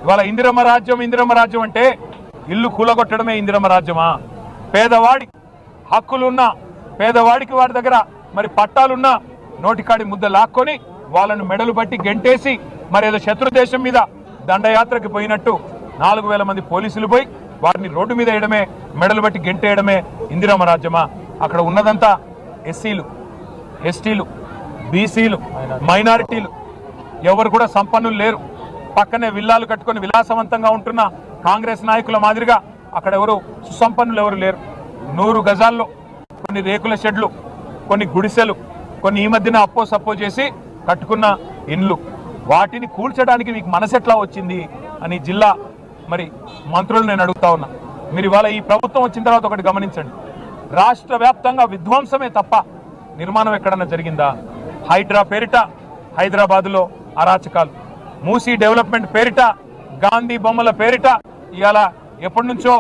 ఇవాళ ఇందిరమ్మ రాజ్యం అంటే ఇల్లు కూలగొట్టడమే ఇందిరమ్మ రాజ్యమా? పేదవాడి హక్కులున్నా, పేదవాడికి వాడి దగ్గర మరి పట్టాలున్నా నోటికాడి ముద్ద లాక్కొని వాళ్ళను మెడలు బట్టి గెంటేసి మరి ఏదో శత్రు దేశం మీద దండయాత్రకి పోయినట్టు 4000 మంది పోలీసులు పోయి వారిని రోడ్డు మీద వేయడమే, మెడలు బట్టి గెంటేయడమే ఇందిరమ్మ రాజ్యమా? అక్కడ ఉన్నదంతా ఎస్సీలు, ఎస్టీలు, బీసీలు, మైనారిటీలు, ఎవరు కూడా సంపన్నులు లేరు. పక్కనే విల్లాలు కట్టుకొని విలాసవంతంగా ఉంటున్న కాంగ్రెస్ నాయకుల మాదిరిగా అక్కడ ఎవరు సుసంపన్నులు ఎవరు లేరు. 100 గజాల్లో కొన్ని రేకుల షెడ్లు, కొన్ని గుడిసెలు, కొన్ని ఈ మధ్యన అప్పో సప్పో చేసి కట్టుకున్న ఇండ్లు, వాటిని కూల్చడానికి మీకు మనసెట్లా వచ్చింది అని జిల్లా మరి మంత్రులు నేను అడుగుతా ఉన్నా. మీరు ఇవాళ ఈ ప్రభుత్వం వచ్చిన తర్వాత ఒకటి గమనించండి, రాష్ట్ర వ్యాప్తంగా విధ్వంసమే తప్ప నిర్మాణం ఎక్కడన్నా జరిగిందా? హైడ్రా పేరిట హైదరాబాదులో అరాచకాలు, మూసీ డెవలప్మెంట్ పేరిట, గాంధీ బొమ్మల పేరిట ఇవాళ ఎప్పటి నుంచో